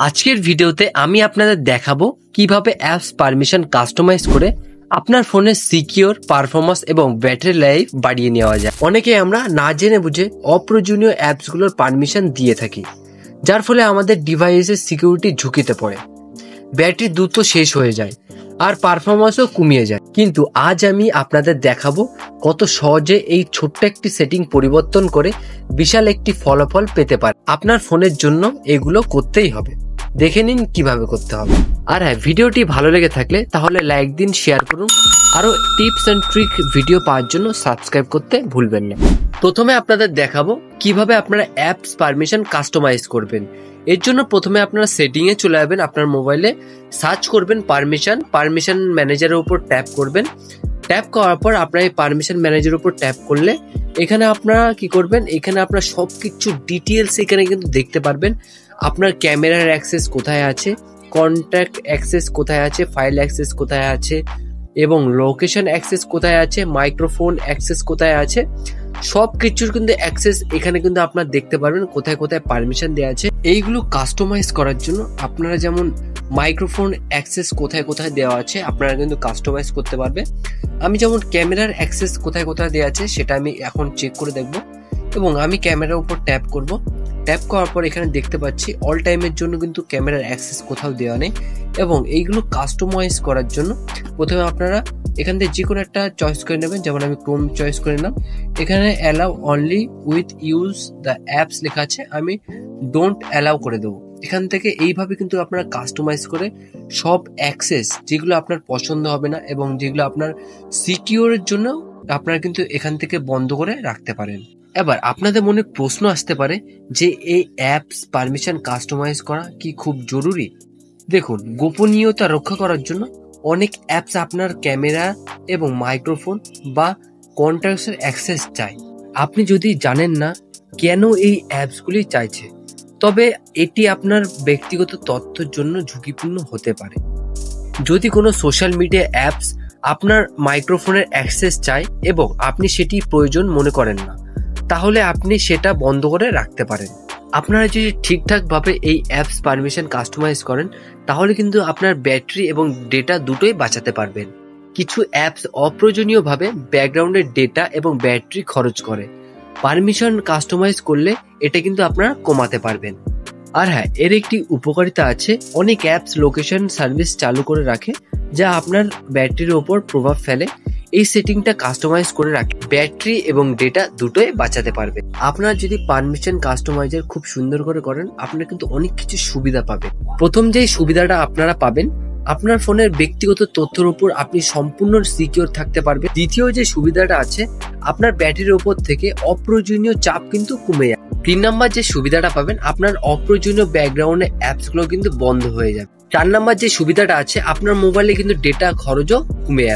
আজকের ভিডিওতে আমি আপনাদের দেখাবো কিভাবে অ্যাপস পারমিশন কাস্টমাইজ করে আপনার ফোনের সিকিউর পারফরম্যান্স এবং ব্যাটারি লাইফ বাড়িয়ে নেওয়া যায়। অনেকে আমরা না জেনে বুঝে অপ্রয়োজনীয় অ্যাপসগুলোর পারমিশন দিয়ে থাকি, যার ফলে আমাদের ডিভাইসের সিকিউরিটি ঝুঁকিতে পড়ে, ব্যাটারি দ্রুত শেষ হয়ে যায় আর পারফরম্যান্সও কমিয়ে যায়। কিন্তু আজ আমি আপনাদের দেখাবো কত সহজে এই ছোট্ট একটি সেটিং পরিবর্তন করে বিশাল একটি ফলাফল পেতে পারে। আপনার ফোনের জন্য এগুলো করতেই হবে, দেখে নিন কিভাবে করতে হবে। আর হ্যাঁ, ভিডিওটি ভালো লেগে থাকলে তাহলে লাইক দিন, শেয়ার করুন। আরও টিপস অ্যান্ড ট্রিক ভিডিও পাওয়ার জন্য সাবস্ক্রাইব করতে ভুলবেন না। প্রথমে আপনাদের দেখাবো কিভাবে আপনারা অ্যাপস পারমিশন কাস্টমাইজ করবেন। এর জন্য প্রথমে আপনারা সেটিংয়ে চলে যাবেন, আপনার মোবাইলে সার্চ করবেন পারমিশন ম্যানেজারের উপর ট্যাপ করবেন। ট্যাপ করার পর আপনার এই পারমিশন ম্যানেজারের উপর ট্যাপ করলে এখানে আপনারা কি করবেন, এখানে আপনার সব কিছু ডিটেলস এখানে কিন্তু দেখতে পারবেন। আপনার ক্যামেরার অ্যাক্সেস কোথায় আছে, কন্ট্যাক্ট অ্যাক্সেস কোথায় আছে, ফাইল অ্যাক্সেস কোথায় আছে এবং লোকেশন অ্যাক্সেস কোথায় আছে, মাইক্রোফোন অ্যাক্সেস কোথায় আছে, সব কিছুর কিন্তু অ্যাক্সেস এখানে কিন্তু আপনারা দেখতে পারবেন কোথায় কোথায় পারমিশন দেওয়া আছে। এইগুলো কাস্টমাইজ করার জন্য আপনারা যেমন মাইক্রোফোন অ্যাক্সেস কোথায় কোথায় দেওয়া আছে আপনারা কিন্তু কাস্টমাইজ করতে পারবে। আমি যেমন ক্যামেরার অ্যাক্সেস কোথায় কোথায় দেওয়া আছে সেটা আমি এখন চেক করে দেখব এবং আমি ক্যামেরার উপর ট্যাপ করব। ট্যাপ করার পর এখানে দেখতে পাচ্ছি অল টাইমের জন্য কিন্তু ক্যামেরার অ্যাক্সেস কোথাও দেওয়া নেই। এবং এইগুলো কাস্টমাইজ করার জন্য প্রথমে আপনারা এখান থেকে যে কোনো একটা চয়েস করে নেবেন, যেমন আমি ক্রোম চয়েস করে নিলাম। এখানে allow only with use the apps লেখা আছে, আমি ডোন্ট অ্যালাউ করে দেবো। এখান থেকে এইভাবে কিন্তু আপনারা কাস্টমাইজ করে সব অ্যাক্সেস যেগুলো আপনার পছন্দ হবে না এবং যেগুলো আপনার সিকিউরের জন্য আপনারা কিন্তু এখান থেকে বন্ধ করে রাখতে পারেন। এবার আপনাদের মনে প্রশ্ন আসতে পারে যে এই অ্যাপস পারমিশন কাস্টমাইজ করা কি খুব জরুরি? দেখুন, গোপনীয়তা রক্ষা করার জন্য অনেক অ্যাপস আপনার ক্যামেরা এবং মাইক্রোফোন বা কন্ট্যাক্টের অ্যাক্সেস চায়। আপনি যদি জানেন না কেন এই অ্যাপসগুলি চাইছে, তবে এটি আপনার ব্যক্তিগত তথ্যের জন্য ঝুঁকিপূর্ণ হতে পারে। যদি কোনো সোশ্যাল মিডিয়া অ্যাপস আপনার মাইক্রোফোনের অ্যাক্সেস চায় এবং আপনি সেটি প্রয়োজন মনে করেন না, তাহলে আপনি সেটা বন্ধ করে রাখতে পারেন। আপনারা যদি ঠিকঠাকভাবে এই অ্যাপস পারমিশন কাস্টমাইজ করেন তাহলে কিন্তু আপনার ব্যাটারি এবং ডেটা দুটোই বাঁচাতে পারবেন। কিছু অ্যাপস অপ্রয়োজনীয়ভাবে ব্যাকগ্রাউন্ডের ডেটা এবং ব্যাটারি খরচ করে, পারমিশন কাস্টমাইজ করলে এটা কিন্তু আপনারা কমাতে পারবেন। আর হ্যাঁ, এর একটি উপকারিতা আছে, অনেক অ্যাপস লোকেশন সার্ভিস চালু করে রাখে যা আপনার ব্যাটারির ওপর প্রভাব ফেলে। এই সেটিংটা কাস্টমাইজ করে রাখে ব্যাটারি এবং ডেটা দুটোই বাঁচাতে পারবে। আপনারা যদি পারমিশন কাস্টমাইজার খুব সুন্দর করে করেন আপনারা কিন্তু অনেক কিছু সুবিধা পাবেন। প্রথম যেই সুবিধাটা আপনারা পাবেন, আপনার ফোনের ব্যক্তিগত তথ্যের উপর আপনি সম্পূর্ণ সিকিউর থাকতে পারবেন। দ্বিতীয় যে সুবিধাটা আছে, আপনার ব্যাটারির উপর থেকে অপ্রয়োজনীয় চাপ কিন্তু কমে যাবে। 3 নাম্বার যে সুবিধাটা পাবেন, আপনার অপ্রয়োজনীয় ব্যাকগ্রাউন্ডে অ্যাপসগুলো কিন্তু বন্ধ হয়ে যাবে। 4 নাম্বার যে সুবিধাটা আছে, আপনার মোবাইলে কিন্তু ডেটা খরচও কমে যাবে।